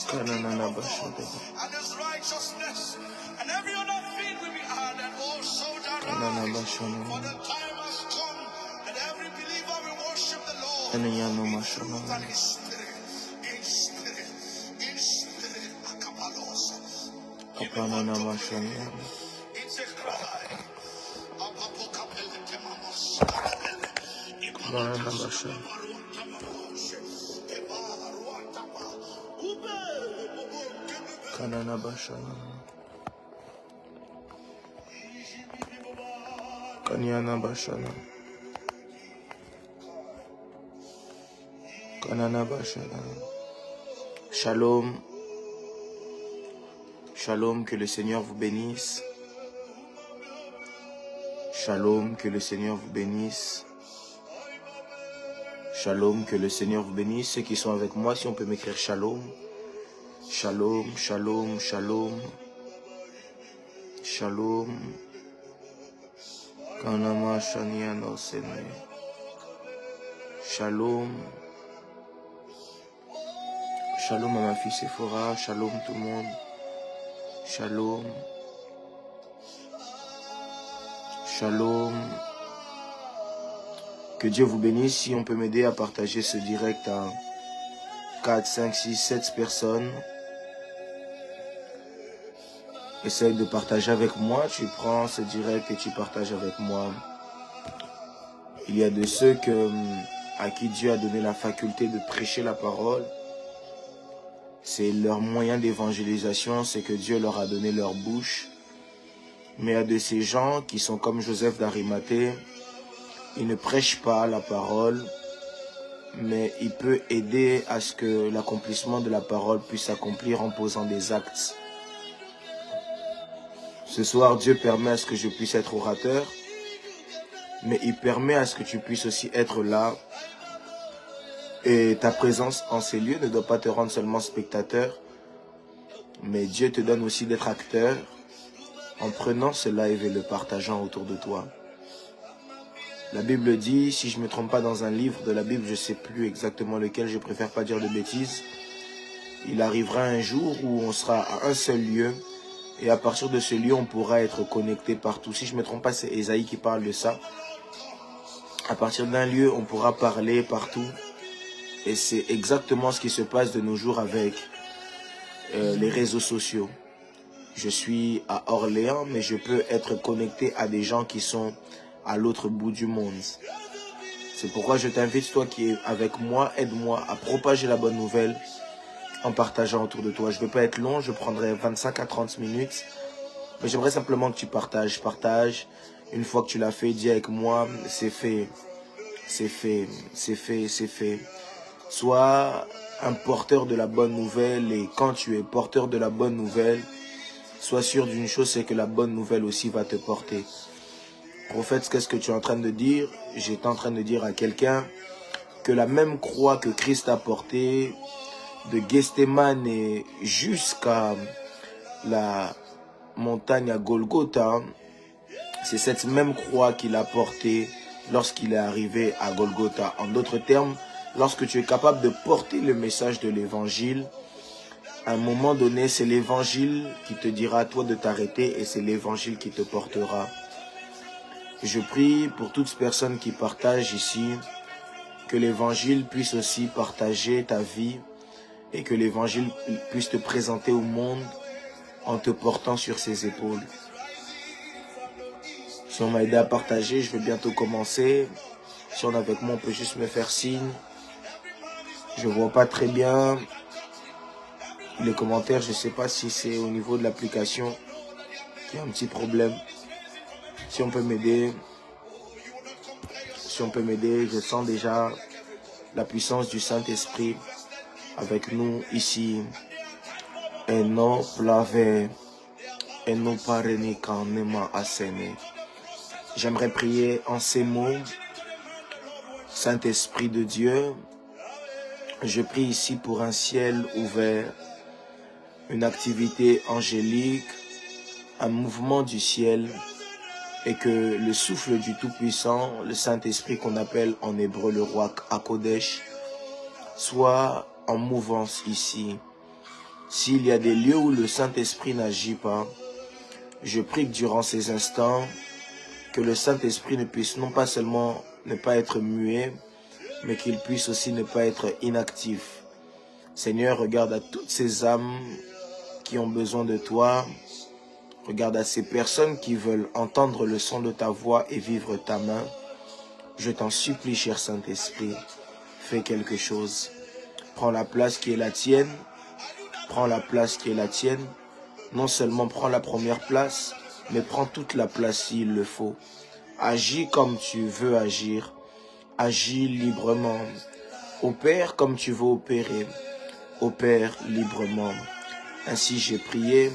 Kanana basha. Kanana basha. Kanana basha. Kanana basha. Kanana basha. Kanana basha. Kanana basha. Kanana basha. Kanana basha. Shalom. Shalom, que le Seigneur vous bénisse. Shalom, que le Seigneur vous bénisse. Shalom, que le Seigneur vous bénisse. Ceux qui sont avec moi, si on peut m'écrire shalom. Shalom, shalom, shalom. Shalom. Kanama shaniano sene. Shalom. Shalom à ma fille Sephora. Shalom tout le monde. Shalom. Shalom. Que Dieu vous bénisse. Si on peut m'aider à partager ce direct à 4, 5, 6, 7 personnes. Essaye de partager avec moi. Tu prends ce direct et tu partages avec moi. Il y a de ceux à qui Dieu a donné la faculté de prêcher la parole. C'est leur moyen d'évangélisation, c'est que Dieu leur a donné leur bouche. Mais il y a de ces gens qui sont comme Joseph d'Arimathée. Il ne prêche pas la parole, mais il peut aider à ce que l'accomplissement de la parole puisse s'accomplir en posant des actes. Ce soir, Dieu permet à ce que je puisse être orateur, mais il permet à ce que tu puisses aussi être là. Et ta présence en ces lieux ne doit pas te rendre seulement spectateur, mais Dieu te donne aussi d'être acteur en prenant ce live et le partageant autour de toi. La Bible dit, si je ne me trompe pas dans un livre de la Bible, je ne sais plus exactement lequel, je préfère pas dire de bêtises, il arrivera un jour où on sera à un seul lieu et à partir de ce lieu, on pourra être connecté partout. Si je ne me trompe pas, c'est Ésaïe qui parle de ça. À partir d'un lieu, on pourra parler partout. Et c'est exactement ce qui se passe de nos jours avec les réseaux sociaux. Je suis à Orléans, mais je peux être connecté à des gens qui sont à l'autre bout du monde. C'est pourquoi je t'invite, toi qui es avec moi, aide-moi à propager la bonne nouvelle en partageant autour de toi. Je ne vais pas être long, je prendrai 25 à 30 minutes. Mais j'aimerais simplement que tu partages. Partage. Une fois que tu l'as fait, dis avec moi, c'est fait. C'est fait, c'est fait, c'est fait. Sois un porteur de la bonne nouvelle et quand tu es porteur de la bonne nouvelle, sois sûr d'une chose, c'est que la bonne nouvelle aussi va te porter. Prophète, qu'est-ce que tu es en train de dire? J'étais en train de dire à quelqu'un que la même croix que Christ a portée de Gethsémane et jusqu'à la montagne à Golgotha, c'est cette même croix qu'il a portée lorsqu'il est arrivé à Golgotha. En d'autres termes, lorsque tu es capable de porter le message de l'évangile, à un moment donné, c'est l'évangile qui te dira à toi de t'arrêter et c'est l'évangile qui te portera. Je prie pour toutes personnes qui partagent ici, que l'évangile puisse aussi partager ta vie et que l'évangile puisse te présenter au monde en te portant sur ses épaules. Si on m'a aidé à partager, je vais bientôt commencer. Si on est avec moi, on peut juste me faire signe. Je ne vois pas très bien les commentaires. Je ne sais pas si c'est au niveau de l'application qu'il y a un petit problème. Si on peut m'aider. Si on peut m'aider, je sens déjà la puissance du Saint-Esprit avec nous ici. Et non plave, et non pareni kanema asene. J'aimerais prier en ces mots. Saint-Esprit de Dieu, je prie ici pour un ciel ouvert, une activité angélique, un mouvement du ciel et que le souffle du Tout-Puissant, le Saint-Esprit qu'on appelle en hébreu le roi Hakodesh, soit en mouvance ici. S'il y a des lieux où le Saint-Esprit n'agit pas, je prie que durant ces instants, que le Saint-Esprit ne puisse non pas seulement ne pas être muet, mais qu'il puisse aussi ne pas être inactif. Seigneur, regarde à toutes ces âmes qui ont besoin de toi. Regarde à ces personnes qui veulent entendre le son de ta voix et vivre ta main. Je t'en supplie, cher Saint-Esprit, fais quelque chose. Prends la place qui est la tienne. Prends la place qui est la tienne. Non seulement prends la première place, mais prends toute la place s'il le faut. Agis comme tu veux agir. Agis librement. Opère comme tu veux opérer. Opère librement. Ainsi j'ai prié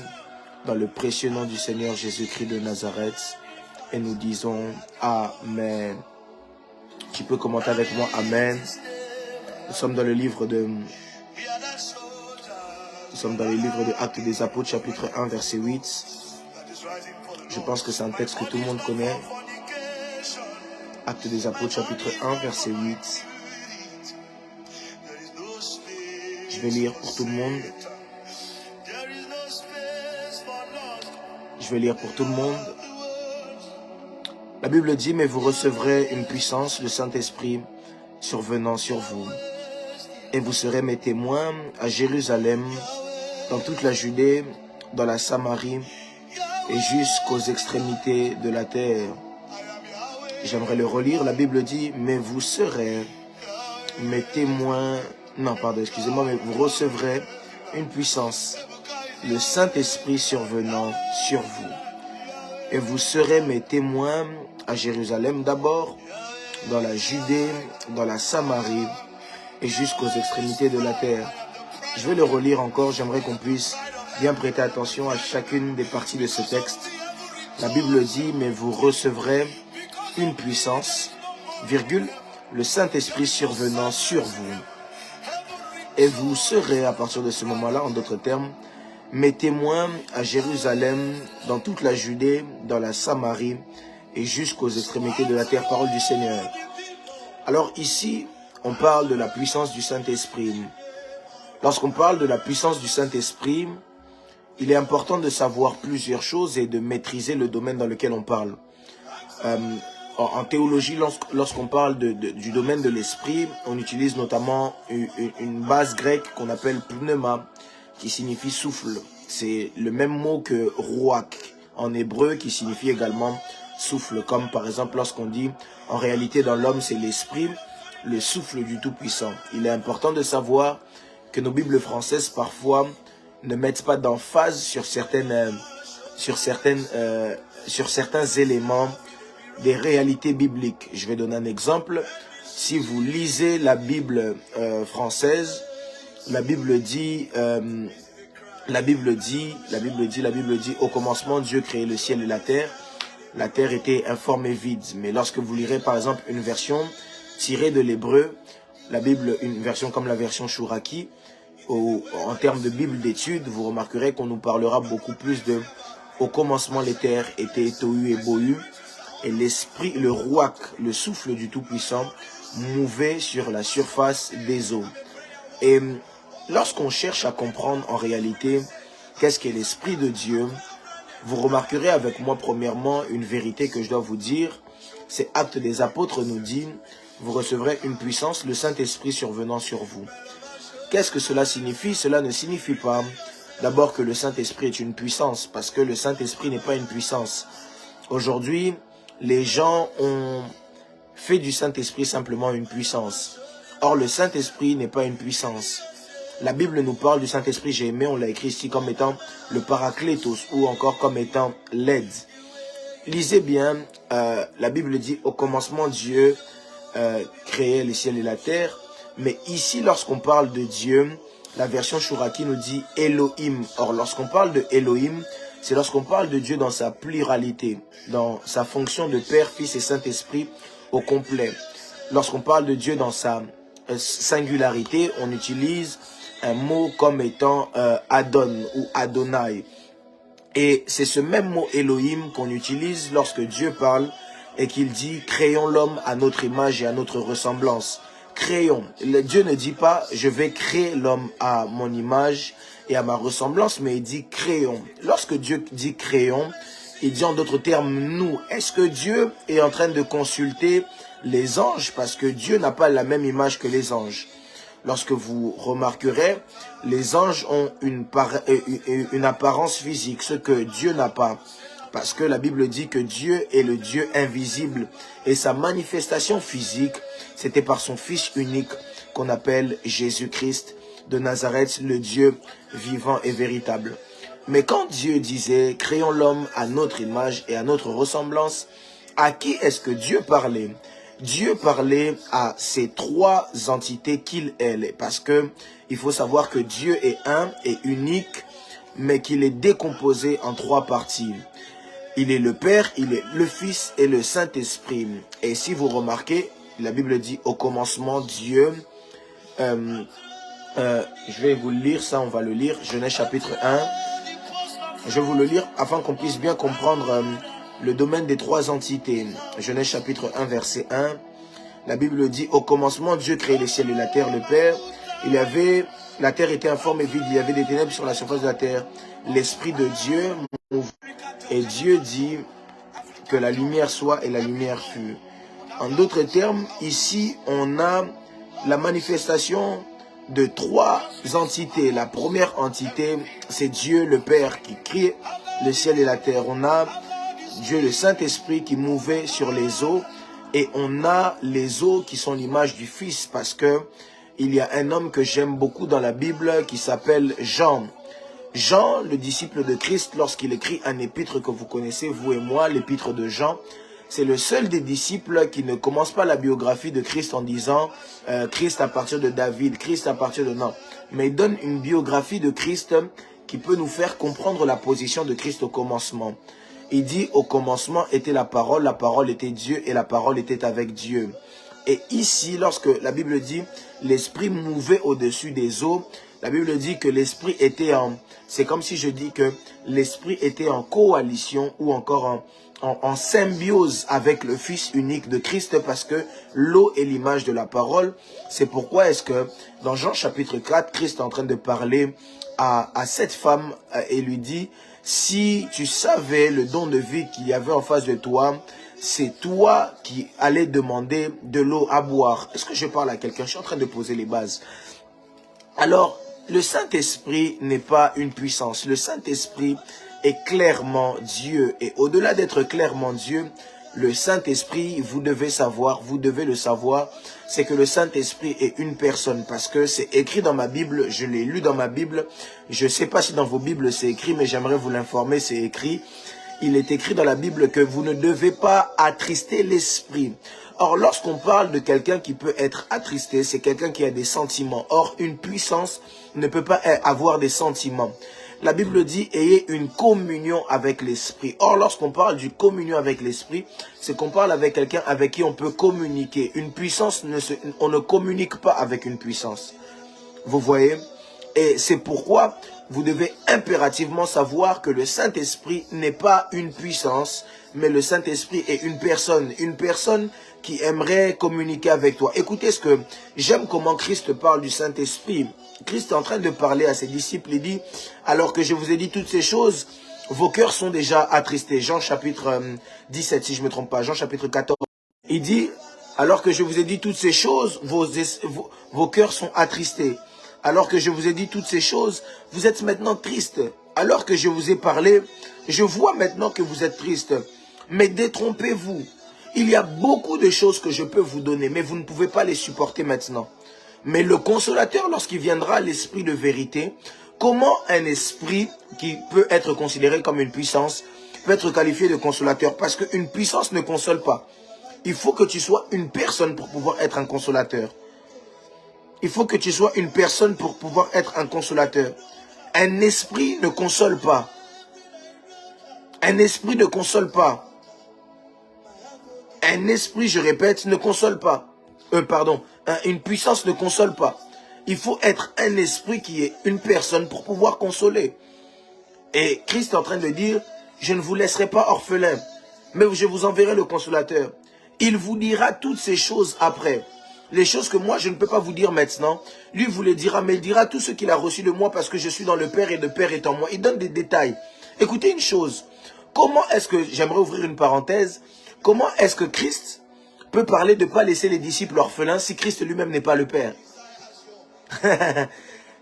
dans le précieux nom du Seigneur Jésus-Christ de Nazareth et nous disons Amen. Tu peux commenter avec moi Amen. Nous sommes dans le livre de Actes des Apôtres chapitre 1 verset 8. Je pense que c'est un texte que tout le monde connaît. Actes des Apôtres chapitre 1 verset 8. Je vais lire pour tout le monde. Je vais lire pour tout le monde. La Bible dit, mais vous recevrez une puissance, le Saint-Esprit, survenant sur vous. Et vous serez mes témoins à Jérusalem, dans toute la Judée, dans la Samarie et jusqu'aux extrémités de la terre. J'aimerais le relire. La Bible dit, mais vous serez mes témoins. Non, pardon, excusez-moi, mais vous recevrez une puissance, le Saint-Esprit survenant sur vous. Et vous serez mes témoins à Jérusalem d'abord, dans la Judée, dans la Samarie et jusqu'aux extrémités de la terre. Je vais le relire encore, j'aimerais qu'on puisse bien prêter attention à chacune des parties de ce texte. La Bible dit, mais vous recevrez une puissance, virgule, le Saint-Esprit survenant sur vous. Et vous serez, à partir de ce moment-là, en d'autres termes, mes témoins à Jérusalem, dans toute la Judée, dans la Samarie et jusqu'aux extrémités de la terre, parole du Seigneur. Alors ici, on parle de la puissance du Saint-Esprit. Lorsqu'on parle de la puissance du Saint-Esprit, il est important de savoir plusieurs choses et de maîtriser le domaine dans lequel on parle. En théologie, lorsqu'on parle du domaine de l'esprit, on utilise notamment une base grecque qu'on appelle pneuma, qui signifie souffle. C'est le même mot que ruach en hébreu, qui signifie également souffle. Comme par exemple lorsqu'on dit, en réalité dans l'homme c'est l'esprit, le souffle du Tout-Puissant. Il est important de savoir que nos Bibles françaises parfois ne mettent pas d'emphase sur certains éléments des réalités bibliques. Je vais donner un exemple. Si vous lisez la Bible française, la Bible dit, au commencement, Dieu créait le ciel et la terre. La terre était informe et vide. Mais lorsque vous lirez par exemple une version tirée de l'hébreu, la Bible, une version comme la version Chouraki, en termes de Bible d'études, vous remarquerez qu'on nous parlera beaucoup plus de au commencement les terres étaient tohu et bohu, et l'esprit, le ruach, le souffle du Tout-Puissant, mouvait sur la surface des eaux. Et lorsqu'on cherche à comprendre en réalité qu'est-ce qu'est l'Esprit de Dieu, vous remarquerez avec moi premièrement une vérité que je dois vous dire. C'est Actes des Apôtres nous dit, vous recevrez une puissance, le Saint-Esprit survenant sur vous. Qu'est-ce que cela signifie? Cela ne signifie pas d'abord que le Saint-Esprit est une puissance, parce que le Saint-Esprit n'est pas une puissance. Aujourd'hui, les gens ont fait du Saint-Esprit simplement une puissance. Or, le Saint-Esprit n'est pas une puissance. La Bible nous parle du Saint-Esprit, j'ai aimé, on l'a écrit ici comme étant le Paraklétos ou encore comme étant l'aide. Lisez bien, la Bible dit au commencement Dieu créait les ciels et la terre. Mais ici, lorsqu'on parle de Dieu, la version Chouraki nous dit Elohim. Or, lorsqu'on parle de Elohim, c'est lorsqu'on parle de Dieu dans sa pluralité, dans sa fonction de Père, Fils et Saint-Esprit au complet. Lorsqu'on parle de Dieu dans sa singularité, on utilise un mot comme étant Adon ou Adonai. Et c'est ce même mot Elohim qu'on utilise lorsque Dieu parle et qu'il dit « Créons l'homme à notre image et à notre ressemblance ». Créons. Dieu ne dit pas « Je vais créer l'homme à mon image et à ma ressemblance », mais il dit « Créons ». Lorsque Dieu dit « Créons », il dit en d'autres termes « Nous ». Est-ce que Dieu est en train de consulter les anges? Parce que Dieu n'a pas la même image que les anges. Lorsque vous remarquerez, les anges ont une apparence physique, ce que Dieu n'a pas. Parce que la Bible dit que Dieu est le Dieu invisible. Et sa manifestation physique, c'était par son Fils unique qu'on appelle Jésus-Christ de Nazareth, le Dieu vivant et véritable. Mais quand Dieu disait « Créons l'homme à notre image et à notre ressemblance », à qui est-ce que Dieu parlait? Dieu parlait à ces trois entités qu'il est. Parce que il faut savoir que Dieu est un et unique, mais qu'il est décomposé en trois parties. Il est le Père, il est le Fils et le Saint-Esprit. Et si vous remarquez, la Bible dit au commencement Dieu. Je vais vous le lire, ça on va le lire. Genèse chapitre 1. Je vais vous le lire afin qu'on puisse bien comprendre le domaine des trois entités. Genèse chapitre 1 verset 1. La Bible dit au commencement Dieu créait les ciels et la terre, le Père. La terre était informe et vide, il y avait des ténèbres sur la surface de la terre. L'Esprit de Dieu mouvait. Et Dieu dit que la lumière soit et la lumière fut. En d'autres termes, ici on a la manifestation de trois entités. La première entité, c'est Dieu le Père qui crée le ciel et la terre. On a Dieu le Saint-Esprit qui mouvait sur les eaux. Et on a les eaux qui sont l'image du Fils, parce que il y a un homme que j'aime beaucoup dans la Bible qui s'appelle Jean. Jean, le disciple de Christ, lorsqu'il écrit un épître que vous connaissez, vous et moi, l'épître de Jean, c'est le seul des disciples qui ne commence pas la biographie de Christ en disant Christ à partir de David, Christ à partir de... Non, mais il donne une biographie de Christ qui peut nous faire comprendre la position de Christ au commencement. Il dit au commencement était la parole était Dieu et la parole était avec Dieu. Et ici, lorsque la Bible dit l'esprit mouvait au-dessus des eaux, la Bible dit que l'esprit était en... C'est comme si je dis que l'esprit était en coalition ou encore en symbiose avec le Fils unique de Christ, parce que l'eau est l'image de la parole. C'est pourquoi est-ce que dans Jean chapitre 4, Christ est en train de parler à cette femme et lui dit « Si tu savais le don de vie qu'il y avait en face de toi, c'est toi qui allais demander de l'eau à boire. » Est-ce que je parle à quelqu'un? Je suis en train de poser les bases. Alors, le Saint-Esprit n'est pas une puissance. Le Saint-Esprit est clairement Dieu. Et au-delà d'être clairement Dieu, le Saint-Esprit, vous devez le savoir, c'est que le Saint-Esprit est une personne. Parce que c'est écrit dans ma Bible, je l'ai lu dans ma Bible. Je ne sais pas si dans vos Bibles c'est écrit, mais j'aimerais vous l'informer, c'est écrit. Il est écrit dans la Bible que vous ne devez pas attrister l'Esprit. Or, lorsqu'on parle de quelqu'un qui peut être attristé, c'est quelqu'un qui a des sentiments. Or, une puissance ne peut pas avoir des sentiments. La Bible dit « ayez une communion avec l'Esprit ». Or, lorsqu'on parle d'une communion avec l'Esprit, c'est qu'on parle avec quelqu'un avec qui on peut communiquer. Une puissance, on ne communique pas avec une puissance. Vous voyez? Et c'est pourquoi vous devez impérativement savoir que le Saint-Esprit n'est pas une puissance, mais le Saint-Esprit est une personne qui aimerait communiquer avec toi. Écoutez ce que j'aime comment Christ parle du Saint-Esprit. Christ est en train de parler à ses disciples, il dit « Alors que je vous ai dit toutes ces choses, vos cœurs sont déjà attristés. » Jean chapitre 17, si je ne me trompe pas, Jean chapitre 14. Il dit « Alors que je vous ai dit toutes ces choses, vos cœurs sont attristés. Alors que je vous ai dit toutes ces choses, vous êtes maintenant tristes. Alors que je vous ai parlé, je vois maintenant que vous êtes tristes. Mais détrompez-vous. Il y a beaucoup de choses que je peux vous donner, mais vous ne pouvez pas les supporter maintenant. Mais le consolateur, lorsqu'il viendra, l'esprit de vérité, comment un esprit qui peut être considéré comme une puissance peut être qualifié de consolateur? Parce qu'une puissance ne console pas. Il faut que tu sois une personne pour pouvoir être un consolateur. Il faut que tu sois une personne pour pouvoir être un consolateur. Un esprit ne console pas. Un esprit ne console pas. Un esprit, je répète, ne console pas. Une puissance ne console pas. Il faut être un esprit qui est une personne pour pouvoir consoler. Et Christ est en train de dire, je ne vous laisserai pas orphelin, mais je vous enverrai le consolateur. Il vous dira toutes ces choses après. Les choses que moi, je ne peux pas vous dire maintenant, lui vous les dira, mais il dira tout ce qu'il a reçu de moi parce que je suis dans le Père et le Père est en moi. Il donne des détails. Écoutez une chose. Comment est-ce que, j'aimerais ouvrir une parenthèse, comment est-ce que Christ peut parler de ne pas laisser les disciples orphelins si Christ lui-même n'est pas le Père?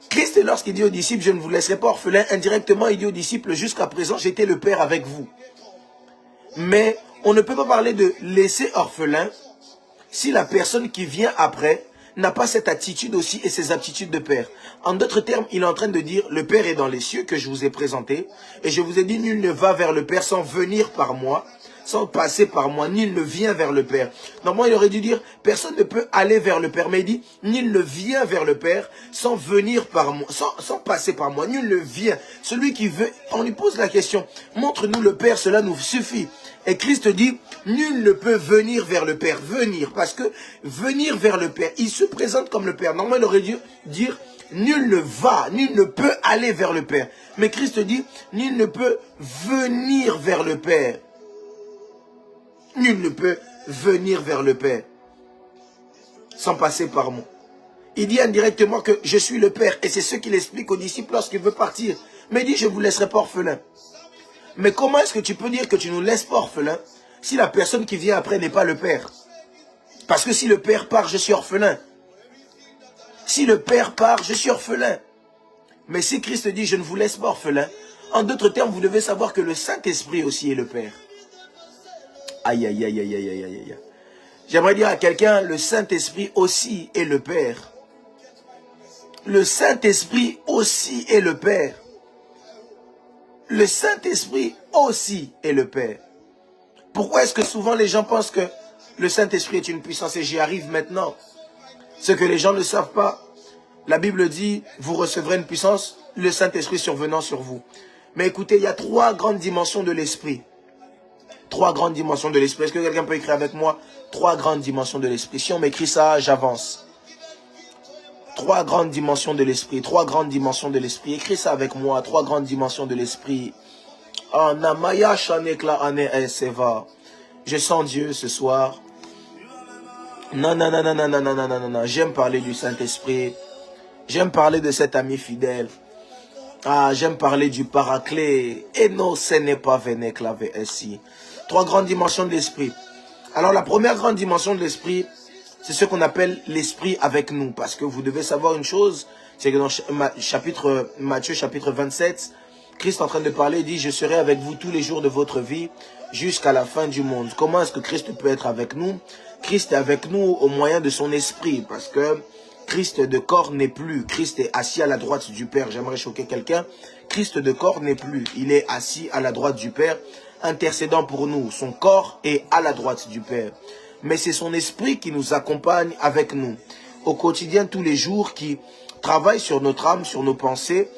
Christ, lorsqu'il dit aux disciples, je ne vous laisserai pas orphelins, indirectement, il dit aux disciples, jusqu'à présent, j'étais le Père avec vous. Mais on ne peut pas parler de laisser orphelin si la personne qui vient après n'a pas cette attitude aussi et ces aptitudes de Père. En d'autres termes, il est en train de dire, le Père est dans les cieux que je vous ai présenté, et je vous ai dit, nul ne va vers le Père sans venir par moi, sans passer par moi, nul ne vient vers le Père. Normalement, il aurait dû dire, personne ne peut aller vers le Père, mais il dit, nul ne vient vers le Père sans venir par moi, sans passer par moi, nul ne vient. Celui qui veut, on lui pose la question, montre-nous le Père, cela nous suffit. Et Christ dit, nul ne peut venir vers le Père, venir, parce que venir vers le Père, il se présente comme le Père. Normalement, il aurait dû dire, nul ne va, nul ne peut aller vers le Père. Mais Christ dit, nul ne peut venir vers le Père. Nul ne peut venir vers le Père sans passer par moi. Il dit indirectement que je suis le Père, et c'est ce qu'il explique aux disciples lorsqu'il veut partir. Mais il dit, je ne vous laisserai pas orphelin. Mais comment est-ce que tu peux dire que tu ne nous laisses pas orphelins si la personne qui vient après n'est pas le Père? Parce que si le Père part, je suis orphelin. Si le Père part, je suis orphelin. Mais si Christ dit, je ne vous laisse pas orphelin, en d'autres termes, vous devez savoir que le Saint-Esprit aussi est le Père. Aïe, aïe, aïe, aïe, aïe, aïe, aïe. J'aimerais dire à quelqu'un, le Saint-Esprit aussi est le Père. Le Saint-Esprit aussi est le Père. Le Saint-Esprit aussi est le Père. Pourquoi est-ce que souvent les gens pensent que le Saint-Esprit est une puissance? Et j'y arrive maintenant. Ce que les gens ne savent pas, la Bible dit, vous recevrez une puissance, le Saint-Esprit survenant sur vous. Mais écoutez, il y a 3 grandes dimensions de l'Esprit. 3 grandes dimensions de l'Esprit. Est-ce que quelqu'un peut écrire avec moi? 3 grandes dimensions de l'Esprit. Si on m'écrit ça, j'avance. 3 grandes dimensions de l'Esprit. 3 grandes dimensions de l'Esprit. Écris ça avec moi. 3 grandes dimensions de l'Esprit. Je sens Dieu ce soir. Non, non, non, non, non, non, non, non, non, non. J'aime parler du Saint-Esprit. J'aime parler de cet ami fidèle. Ah, j'aime parler du paraclet. Et non, ce n'est pas venu claver ainsi. 3 grandes dimensions de l'Esprit. Alors, la première grande dimension de l'Esprit, c'est ce qu'on appelle l'Esprit avec nous. Parce que vous devez savoir une chose, c'est que dans Matthieu chapitre 27, Christ est en train de parler, il dit, je serai avec vous tous les jours de votre vie jusqu'à la fin du monde. Comment est-ce que Christ peut être avec nous? Christ est avec nous au moyen de son esprit, parce que Christ de corps n'est plus. Christ est assis à la droite du Père. J'aimerais choquer quelqu'un. Christ de corps n'est plus. Il est assis à la droite du Père, intercédant pour nous. Son corps est à la droite du Père. Mais c'est son esprit qui nous accompagne avec nous au quotidien, tous les jours, qui travaille sur notre âme, sur nos pensées.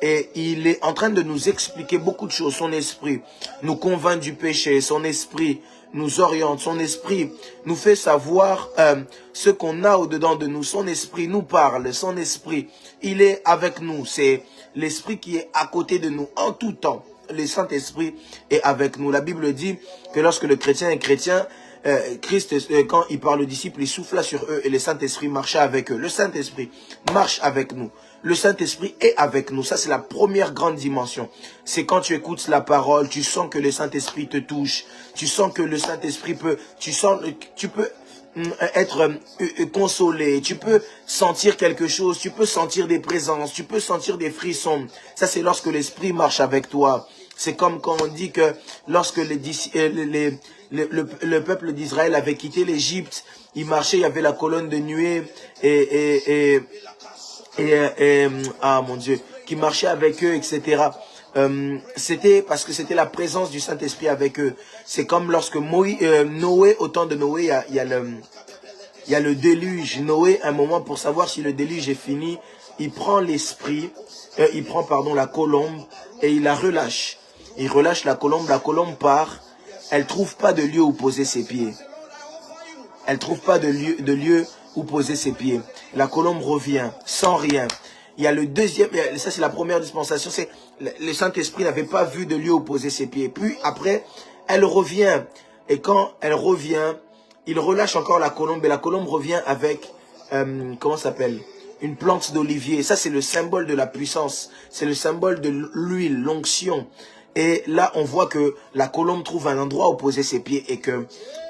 Et il est en train de nous expliquer beaucoup de choses. Son esprit nous convainc du péché. Son esprit nous oriente. Son esprit nous fait savoir ce qu'on a au-dedans de nous. Son esprit nous parle. Son esprit, il est avec nous. C'est l'esprit qui est à côté de nous en tout temps. Le Saint-Esprit est avec nous. La Bible dit que lorsque le chrétien est chrétien, Christ, quand il parle aux disciples, il souffla sur eux et le Saint-Esprit marcha avec eux. Le Saint-Esprit marche avec nous. Le Saint-Esprit est avec nous. Ça, c'est la première grande dimension. C'est quand tu écoutes la parole, tu sens que le Saint-Esprit te touche. Tu sens que le Saint-Esprit peut... Tu peux être consolé. Tu peux sentir quelque chose. Tu peux sentir des présences. Tu peux sentir des frissons. Ça, c'est lorsque l'Esprit marche avec toi. C'est comme quand on dit que lorsque le peuple d'Israël avait quitté l'Égypte, il marchait, il y avait la colonne de nuée ah mon Dieu, qui marchait avec eux, etc. C'était parce que c'était la présence du Saint-Esprit avec eux. C'est comme lorsque Noé, au temps de Noé, il y a le déluge. Noé, un moment pour savoir si le déluge est fini, il prend l'esprit, la colombe et il la relâche. Il relâche la colombe part, elle trouve pas de lieu où poser ses pieds. Elle trouve pas de lieu où poser ses pieds. La colombe revient sans rien. il y a le deuxième, ça c'est la première dispensation, c'est le Saint-Esprit n'avait pas vu de lieu où poser ses pieds. Puis après, elle revient. Et quand elle revient, il relâche encore la colombe. Et la colombe revient avec, comment ça s'appelle? Une plante d'olivier. Ça c'est le symbole de la puissance. C'est le symbole de l'huile, l'onction. Et là, on voit que la colombe trouve un endroit où poser ses pieds et que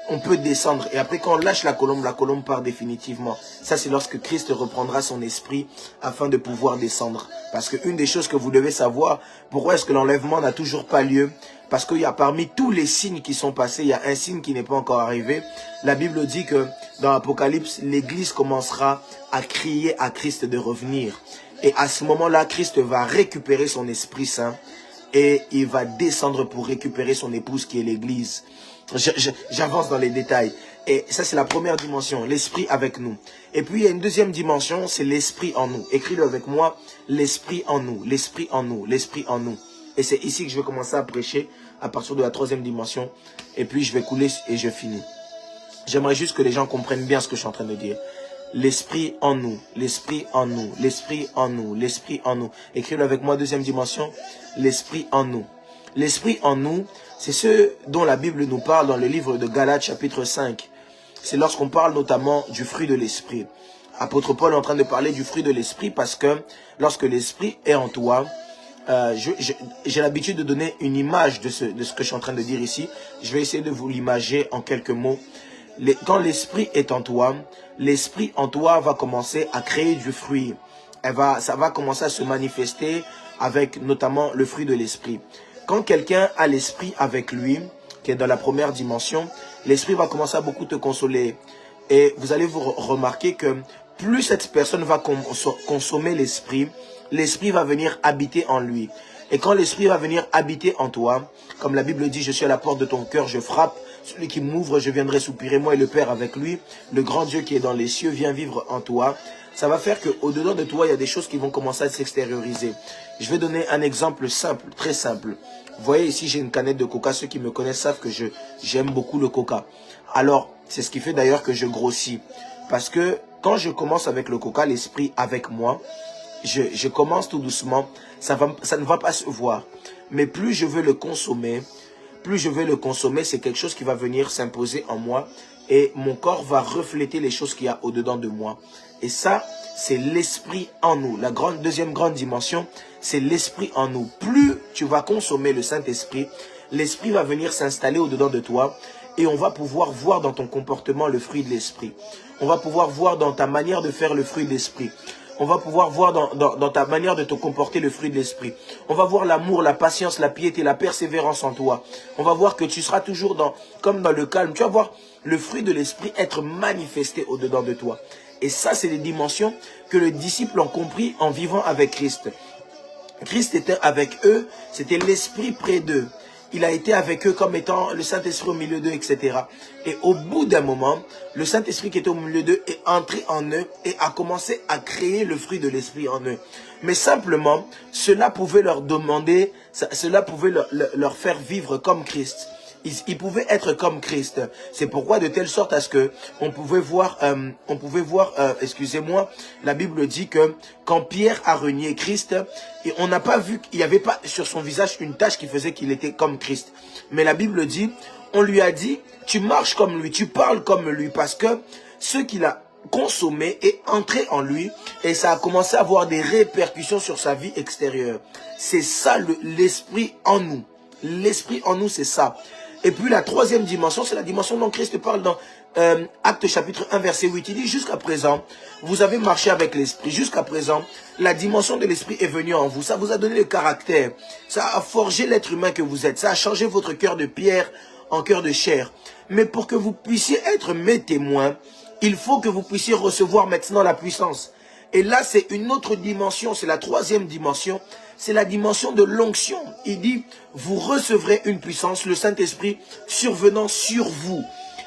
on peut descendre. Et après, quand on lâche la colombe part définitivement. Ça, c'est lorsque Christ reprendra son esprit afin de pouvoir descendre. Parce qu'une des choses que vous devez savoir, pourquoi est-ce que l'enlèvement n'a toujours pas lieu? Parce qu'il y a parmi tous les signes qui sont passés, il y a un signe qui n'est pas encore arrivé. La Bible dit que dans l'Apocalypse, l'Église commencera à crier à Christ de revenir. Et à ce moment-là, Christ va récupérer son Esprit Saint et il va descendre pour récupérer son épouse qui est l'Église. J'avance dans les détails. Et ça, c'est la première dimension, l'Esprit avec nous. Et puis, il y a une deuxième dimension, c'est l'Esprit en nous. Écris-le avec moi, l'Esprit en nous, l'Esprit en nous, l'Esprit en nous. Et c'est ici que je vais commencer à prêcher à partir de la troisième dimension. Et puis, je vais couler et je finis. J'aimerais juste que les gens comprennent bien ce que je suis en train de dire. L'Esprit en nous, l'Esprit en nous, l'Esprit en nous, l'Esprit en nous. Écris-le avec moi, deuxième dimension, l'Esprit en nous. L'Esprit en nous, c'est ce dont la Bible nous parle dans le livre de Galates chapitre 5. C'est lorsqu'on parle notamment du fruit de l'Esprit. Apôtre Paul est en train de parler du fruit de l'Esprit parce que lorsque l'Esprit est en toi, j'ai l'habitude de donner une image de ce que je suis en train de dire ici. Je vais essayer de vous l'imager en quelques mots. Quand l'Esprit est en toi, l'Esprit en toi va commencer à créer du fruit. Ça va commencer à se manifester avec notamment le fruit de l'Esprit. Quand quelqu'un a l'Esprit avec lui, qui est dans la première dimension, l'Esprit va commencer à beaucoup te consoler. Et vous allez vous remarquer que plus cette personne va consommer l'Esprit, l'Esprit va venir habiter en lui. Et quand l'Esprit va venir habiter en toi, comme la Bible dit, je suis à la porte de ton cœur, je frappe. Celui qui m'ouvre, je viendrai soupirer, moi et le Père avec lui. Le grand Dieu qui est dans les cieux vient vivre en toi. Ça va faire qu'au-dedans de toi, il y a des choses qui vont commencer à s'extérioriser. Je vais donner un exemple simple, très simple. Vous voyez ici, j'ai une canette de coca. Ceux qui me connaissent savent que j'aime beaucoup le coca. Alors, c'est ce qui fait d'ailleurs que je grossis. Parce que quand je commence avec le coca, l'Esprit avec moi, je commence tout doucement. Ça ne va pas se voir. Mais plus je veux le consommer, c'est quelque chose qui va venir s'imposer en moi et mon corps va refléter les choses qu'il y a au-dedans de moi. Et ça, c'est l'Esprit en nous. La deuxième grande dimension, c'est l'Esprit en nous. Plus tu vas consommer le Saint-Esprit, l'Esprit va venir s'installer au-dedans de toi et on va pouvoir voir dans ton comportement le fruit de l'Esprit. On va pouvoir voir dans ta manière de faire le fruit de l'Esprit. On va pouvoir voir dans ta manière de te comporter le fruit de l'Esprit. On va voir l'amour, la patience, la piété, la persévérance en toi. On va voir que tu seras toujours comme dans le calme. Tu vas voir le fruit de l'Esprit être manifesté au-dedans de toi. Et ça, c'est les dimensions que les disciples ont compris en vivant avec Christ. Christ était avec eux, c'était l'Esprit près d'eux. Il a été avec eux comme étant le Saint-Esprit au milieu d'eux, etc. Et au bout d'un moment, le Saint-Esprit qui était au milieu d'eux est entré en eux et a commencé à créer le fruit de l'Esprit en eux. Mais simplement, cela pouvait leur demander, cela pouvait leur faire vivre comme Christ. Ils pouvaient être comme Christ. C'est pourquoi de telle sorte à ce que on pouvait voir, excusez-moi, la Bible dit que quand Pierre a renié Christ, et on n'a pas vu qu'il n'y avait pas sur son visage une tache qui faisait qu'il était comme Christ. Mais la Bible dit, on lui a dit, tu marches comme lui, tu parles comme lui, parce que ce qu'il a consommé est entré en lui et ça a commencé à avoir des répercussions sur sa vie extérieure. C'est ça l'Esprit en nous. L'Esprit en nous, c'est ça. Et puis la troisième dimension, c'est la dimension dont Christ parle dans Actes chapitre 1 verset 8. Il dit jusqu'à présent, vous avez marché avec l'Esprit. Jusqu'à présent, la dimension de l'Esprit est venue en vous. Ça vous a donné le caractère. Ça a forgé l'être humain que vous êtes. Ça a changé votre cœur de pierre en cœur de chair. Mais pour que vous puissiez être mes témoins, il faut que vous puissiez recevoir maintenant la puissance. Et là, c'est une autre dimension, c'est la troisième dimension. C'est la dimension de l'onction. Il dit, vous recevrez une puissance, le Saint-Esprit survenant sur vous.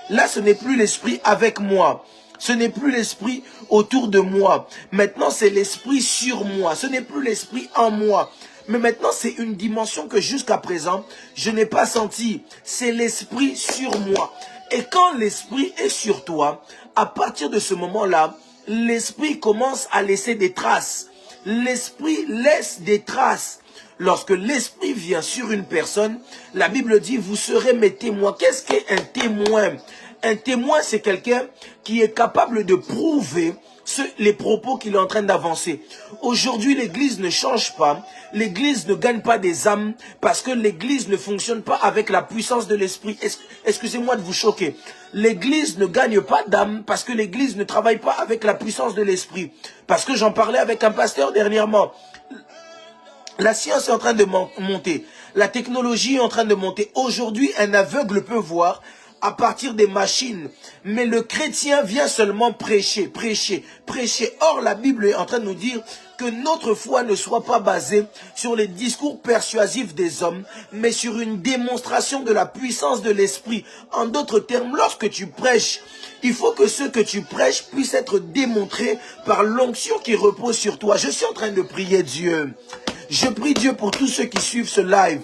Là, ce n'est plus l'Esprit avec moi. Ce n'est plus l'Esprit autour de moi. Maintenant, c'est l'Esprit sur moi. Ce n'est plus l'Esprit en moi. Mais maintenant, c'est une dimension que jusqu'à présent, je n'ai pas sentie. C'est l'Esprit sur moi. Et quand l'Esprit est sur toi, à partir de ce moment-là, l'Esprit commence à laisser des traces. L'esprit laisse des traces. Lorsque l'esprit vient sur une personne, la Bible dit, vous serez mes témoins. Qu'est-ce qu'est un témoin? Un témoin, c'est quelqu'un qui est capable de prouver les propos qu'il est en train d'avancer. Aujourd'hui, l'Église ne change pas. L'Église ne gagne pas des âmes parce que l'Église ne fonctionne pas avec la puissance de l'Esprit. Excusez-moi de vous choquer. L'Église ne gagne pas d'âmes parce que l'Église ne travaille pas avec la puissance de l'Esprit. Parce que j'en parlais avec un pasteur dernièrement. La science est en train de monter. La technologie est en train de monter. Aujourd'hui, un aveugle peut voir à partir des machines. Mais le chrétien vient seulement prêcher. Or, la Bible est en train de nous dire que notre foi ne soit pas basée sur les discours persuasifs des hommes, mais sur une démonstration de la puissance de l'esprit. En d'autres termes, lorsque tu prêches, il faut que ce que tu prêches puisse être démontré par l'onction qui repose sur toi. Je suis en train de prier Dieu. Je prie Dieu pour tous ceux qui suivent ce live,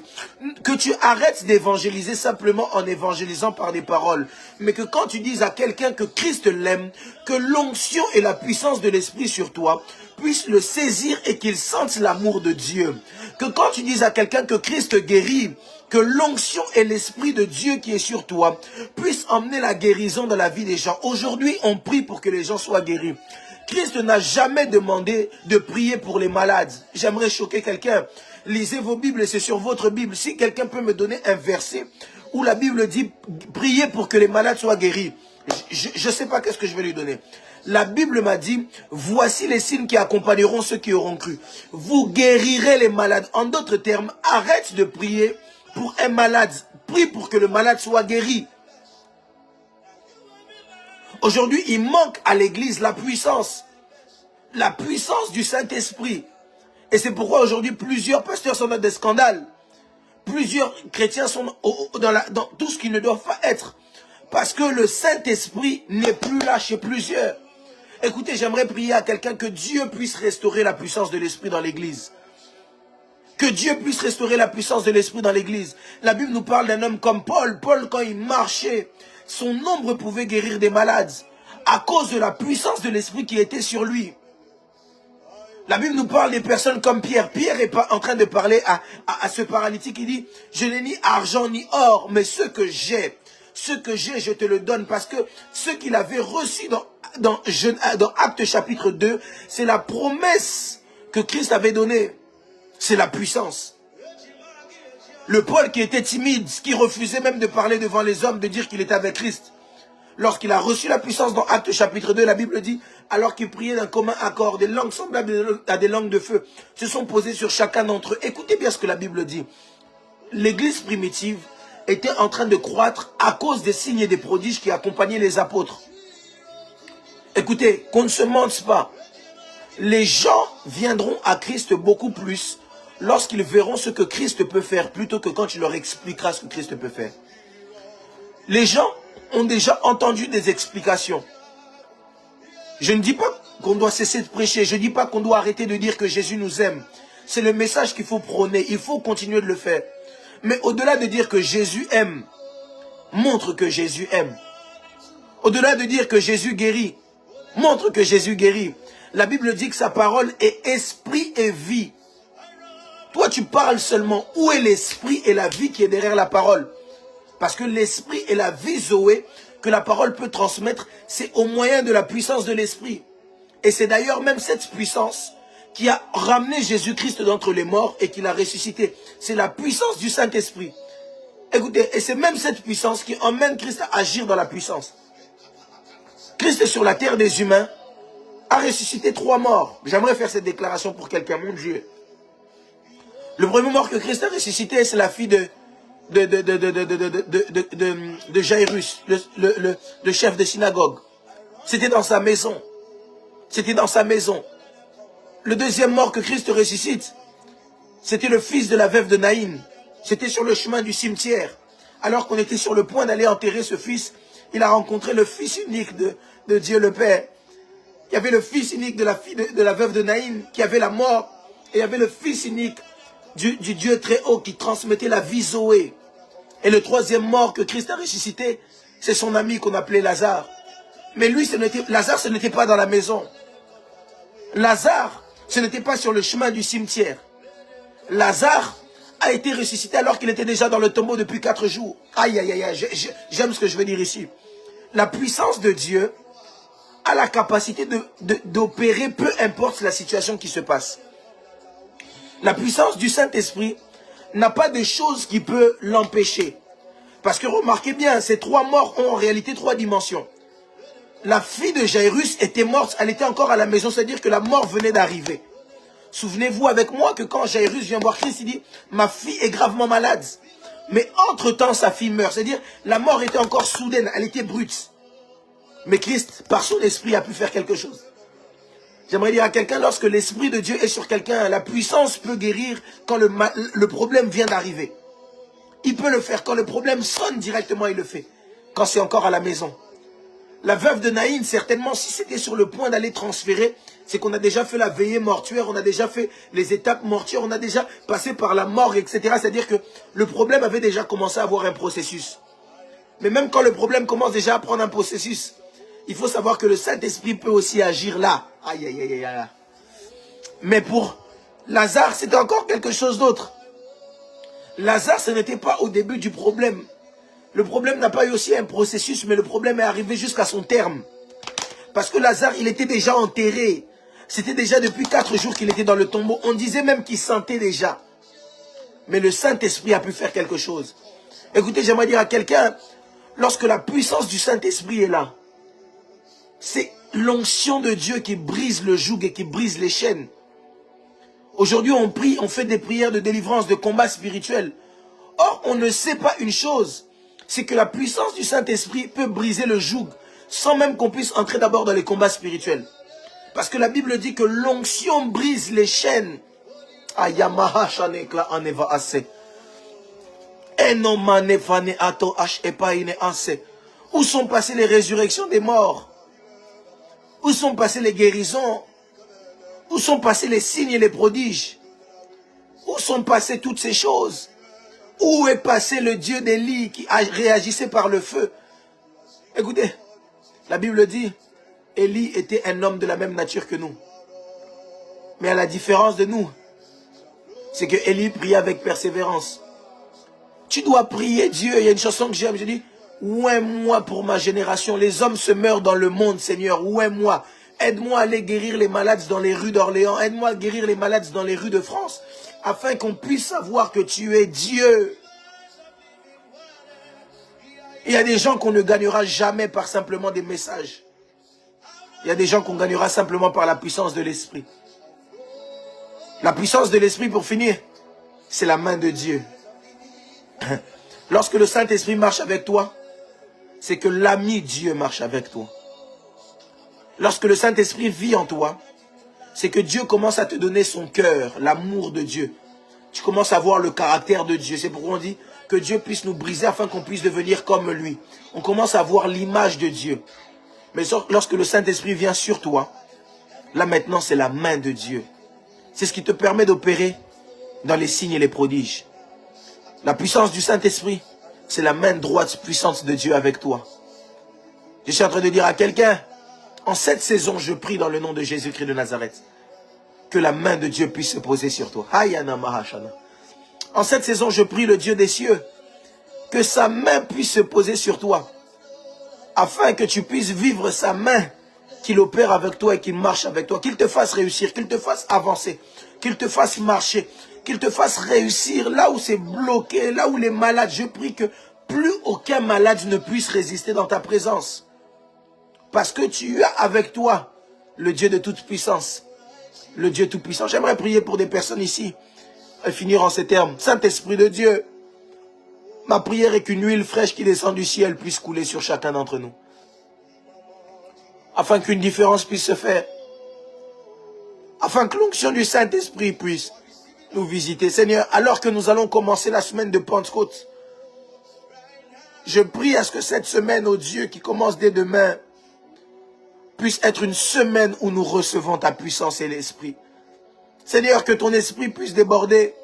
que tu arrêtes d'évangéliser simplement en évangélisant par des paroles, mais que quand tu dises à quelqu'un que Christ l'aime, que l'onction et la puissance de l'Esprit sur toi puissent le saisir et qu'il sente l'amour de Dieu. Que quand tu dises à quelqu'un que Christ guérit, que l'onction et l'Esprit de Dieu qui est sur toi puissent emmener la guérison dans la vie des gens. Aujourd'hui, on prie pour que les gens soient guéris. Christ n'a jamais demandé de prier pour les malades. J'aimerais choquer quelqu'un. Lisez vos Bibles, c'est sur votre Bible. Si quelqu'un peut me donner un verset où la Bible dit « Priez pour que les malades soient guéris », je ne sais pas qu'est-ce que je vais lui donner. La Bible m'a dit « Voici les signes qui accompagneront ceux qui auront cru. Vous guérirez les malades. » En d'autres termes, arrête de prier pour un malade. Prie pour que le malade soit guéri. Aujourd'hui, il manque à l'Église la puissance du Saint-Esprit. Et c'est pourquoi aujourd'hui, plusieurs pasteurs sont dans des scandales. Plusieurs chrétiens sont dans tout ce qu'ils ne doivent pas être. Parce que le Saint-Esprit n'est plus là chez plusieurs. Écoutez, j'aimerais prier à quelqu'un que Dieu puisse restaurer la puissance de l'Esprit dans l'Église. Que Dieu puisse restaurer la puissance de l'Esprit dans l'Église. La Bible nous parle d'un homme comme Paul. Paul, quand il marchait, son ombre pouvait guérir des malades à cause de la puissance de l'Esprit qui était sur lui. La Bible nous parle des personnes comme Pierre. Pierre est en train de parler à ce paralytique. Il dit, je n'ai ni argent ni or, mais ce que j'ai, je te le donne. Parce que ce qu'il avait reçu dans Actes chapitre 2, c'est la promesse que Christ avait donnée. C'est la puissance. Le Paul qui était timide, qui refusait même de parler devant les hommes, de dire qu'il était avec Christ. Lorsqu'il a reçu la puissance dans Actes chapitre 2, la Bible dit, alors qu'il priait d'un commun accord, des langues semblables à des langues de feu se sont posées sur chacun d'entre eux. Écoutez bien ce que la Bible dit. L'église primitive était en train de croître à cause des signes et des prodiges qui accompagnaient les apôtres. Écoutez, qu'on ne se mente pas. Les gens viendront à Christ beaucoup plus lorsqu'ils verront ce que Christ peut faire, plutôt que quand tu leur expliqueras ce que Christ peut faire. Les gens ont déjà entendu des explications. Je ne dis pas qu'on doit cesser de prêcher, je ne dis pas qu'on doit arrêter de dire que Jésus nous aime. C'est le message qu'il faut prôner, il faut continuer de le faire. Mais au-delà de dire que Jésus aime, montre que Jésus aime. Au-delà de dire que Jésus guérit, montre que Jésus guérit. La Bible dit que sa parole est esprit et vie. Toi, tu parles seulement. Où est l'esprit et la vie qui est derrière la parole? Parce que l'esprit et la vie Zoé que la parole peut transmettre, c'est au moyen de la puissance de l'esprit. Et c'est d'ailleurs même cette puissance qui a ramené Jésus-Christ d'entre les morts et qui l'a ressuscité. C'est la puissance du Saint-Esprit. Écoutez, et c'est même cette puissance qui emmène Christ à agir dans la puissance. Christ est sur la terre des humains, a ressuscité 3 morts. J'aimerais faire cette déclaration pour quelqu'un, mon Dieu. Le premier mort que Christ a ressuscité, c'est la fille de Jairus, le chef de synagogue. C'était dans sa maison. C'était dans sa maison. Le deuxième mort que Christ ressuscite, c'était le fils de la veuve de Naïm. C'était sur le chemin du cimetière. Alors qu'on était sur le point d'aller enterrer ce fils, il a rencontré le fils unique de Dieu le Père. Il y avait le fils unique de la fille de la veuve de Naïm qui avait la mort. Et il y avait le fils unique du Dieu très haut qui transmettait la vie Zoé. Et le troisième mort que Christ a ressuscité, c'est son ami qu'on appelait Lazare. Mais lui, Lazare, ce n'était pas dans la maison. Lazare Ce n'était pas sur le chemin du cimetière. Lazare a été ressuscité alors qu'il était déjà dans le tombeau depuis 4 jours. Aïe, aïe, aïe, j'aime ce que je veux dire ici. La puissance de Dieu a la capacité d'opérer peu importe la situation qui se passe. La puissance du Saint-Esprit n'a pas de chose qui peut l'empêcher. Parce que remarquez bien, ces 3 morts ont en réalité 3 dimensions. La fille de Jairus était morte, elle était encore à la maison, c'est-à-dire que la mort venait d'arriver. Souvenez-vous avec moi que quand Jairus vient voir Christ, il dit « Ma fille est gravement malade ». Mais entre-temps, sa fille meurt, c'est-à-dire la mort était encore soudaine, elle était brute. Mais Christ, par son esprit, a pu faire quelque chose. J'aimerais dire à quelqu'un, lorsque l'esprit de Dieu est sur quelqu'un, la puissance peut guérir quand le problème vient d'arriver. Il peut le faire quand le problème sonne directement, il le fait. Quand c'est encore à la maison. La veuve de Naïn, certainement, si c'était sur le point d'aller transférer, c'est qu'on a déjà fait la veillée mortuaire, on a déjà fait les étapes mortuaires, on a déjà passé par la morgue, etc. C'est-à-dire que le problème avait déjà commencé à avoir un processus. Mais même quand le problème commence déjà à prendre un processus, il faut savoir que le Saint-Esprit peut aussi agir là. Aïe, aïe, aïe, aïe, aïe. Mais pour Lazare, c'était encore quelque chose d'autre. Lazare, ce n'était pas au début du problème. Le problème n'a pas eu aussi un processus, mais le problème est arrivé jusqu'à son terme. Parce que Lazare, il était déjà enterré. C'était déjà depuis 4 jours qu'il était dans le tombeau. On disait même qu'il sentait déjà. Mais le Saint-Esprit a pu faire quelque chose. Écoutez, j'aimerais dire à quelqu'un, lorsque la puissance du Saint-Esprit est là, c'est l'onction de Dieu qui brise le joug et qui brise les chaînes. Aujourd'hui, on prie, on fait des prières de délivrance, de combat spirituel. Or, on ne sait pas une chose, c'est que la puissance du Saint-Esprit peut briser le joug sans même qu'on puisse entrer d'abord dans les combats spirituels. Parce que la Bible dit que l'onction brise les chaînes. Ayamaha shanekla aneva ase. Enomane fane ato h epaine ase. Où sont passées les résurrections des morts? Où sont passées les guérisons? Où sont passés les signes et les prodiges? Où sont passées toutes ces choses? Où est passé le Dieu d'Élie qui réagissait par le feu? Écoutez, la Bible dit, Élie était un homme de la même nature que nous. Mais à la différence de nous, c'est que Élie priait avec persévérance. Tu dois prier Dieu. Il y a une chanson que j'aime, je dis, ouin-moi pour ma génération. Les hommes se meurent dans le monde, Seigneur. Ouin-moi. Aide-moi à aller guérir les malades dans les rues d'Orléans. Aide-moi à guérir les malades dans les rues de France. Afin qu'on puisse savoir que tu es Dieu. Il y a des gens qu'on ne gagnera jamais par simplement des messages. Il y a des gens qu'on gagnera simplement par la puissance de l'Esprit. La puissance de l'Esprit, pour finir, c'est la main de Dieu. Lorsque le Saint-Esprit marche avec toi, c'est que l'ami Dieu marche avec toi. Lorsque le Saint-Esprit vit en toi, c'est que Dieu commence à te donner son cœur, l'amour de Dieu. Tu commences à voir le caractère de Dieu. C'est pourquoi on dit que Dieu puisse nous briser afin qu'on puisse devenir comme lui. On commence à voir l'image de Dieu. Mais lorsque le Saint-Esprit vient sur toi, là maintenant c'est la main de Dieu. C'est ce qui te permet d'opérer dans les signes et les prodiges. La puissance du Saint-Esprit, c'est la main droite puissante de Dieu avec toi. Je suis en train de dire à quelqu'un, en cette saison, je prie dans le nom de Jésus-Christ de Nazareth, que la main de Dieu puisse se poser sur toi. En cette saison, je prie le Dieu des cieux, que sa main puisse se poser sur toi, afin que tu puisses vivre sa main, qu'il opère avec toi et qu'il marche avec toi, qu'il te fasse réussir, qu'il te fasse avancer, qu'il te fasse marcher, qu'il te fasse réussir là où c'est bloqué, là où les malades. Je prie que plus aucun malade ne puisse résister dans ta présence. Parce que tu as avec toi le Dieu de toute puissance. Le Dieu tout-puissant. J'aimerais prier pour des personnes ici et finir en ces termes. Saint-Esprit de Dieu, ma prière est qu'une huile fraîche qui descend du ciel puisse couler sur chacun d'entre nous. Afin qu'une différence puisse se faire. Afin que l'onction du Saint-Esprit puisse nous visiter. Seigneur, alors que nous allons commencer la semaine de Pentecôte, je prie à ce que cette semaine, oh Dieu, qui commence dès demain, puisse être une semaine où nous recevons ta puissance et l'Esprit. Seigneur, que ton Esprit puisse déborder.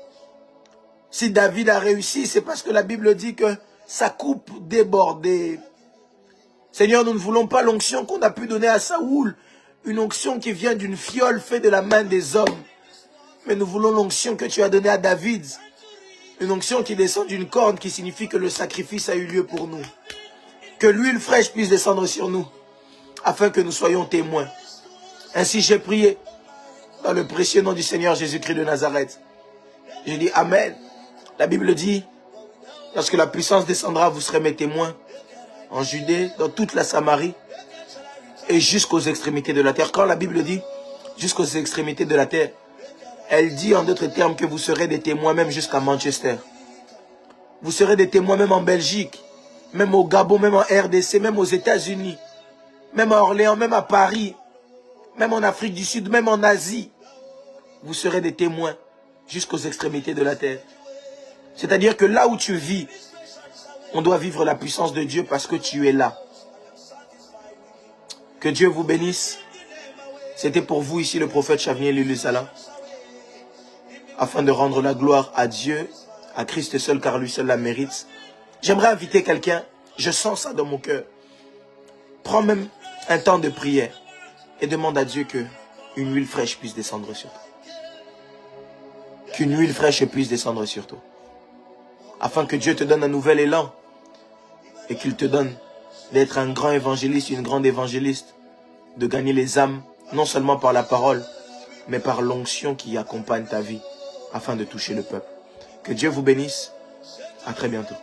Si David a réussi, c'est parce que la Bible dit que sa coupe débordait. Seigneur, nous ne voulons pas l'onction qu'on a pu donner à Saoul, une onction qui vient d'une fiole faite de la main des hommes. Mais nous voulons l'onction que tu as donnée à David. Une onction qui descend d'une corne qui signifie que le sacrifice a eu lieu pour nous. Que l'huile fraîche puisse descendre sur nous afin que nous soyons témoins. Ainsi j'ai prié dans le précieux nom du Seigneur Jésus-Christ de Nazareth. Je dis Amen. La Bible dit, lorsque la puissance descendra, vous serez mes témoins en Judée, dans toute la Samarie et jusqu'aux extrémités de la terre. Quand la Bible dit jusqu'aux extrémités de la terre, elle dit en d'autres termes que vous serez des témoins même jusqu'à Manchester. Vous serez des témoins même en Belgique, même au Gabon, même en RDC, même aux États-Unis, même à Orléans, même à Paris, même en Afrique du Sud, même en Asie. Vous serez des témoins jusqu'aux extrémités de la terre. C'est-à-dire que là où tu vis, on doit vivre la puissance de Dieu parce que tu es là. Que Dieu vous bénisse. C'était pour vous ici le prophète Chavniel Lulusala, afin de rendre la gloire à Dieu, à Christ seul, car lui seul la mérite. J'aimerais inviter quelqu'un, je sens ça dans mon cœur. Prends même un temps de prière et demande à Dieu que une huile fraîche puisse descendre sur toi. Qu'une huile fraîche puisse descendre sur toi. Afin que Dieu te donne un nouvel élan et qu'il te donne d'être un grand évangéliste, une grande évangéliste, de gagner les âmes, non seulement par la parole, mais par l'onction qui accompagne ta vie, afin de toucher le peuple. Que Dieu vous bénisse. À très bientôt.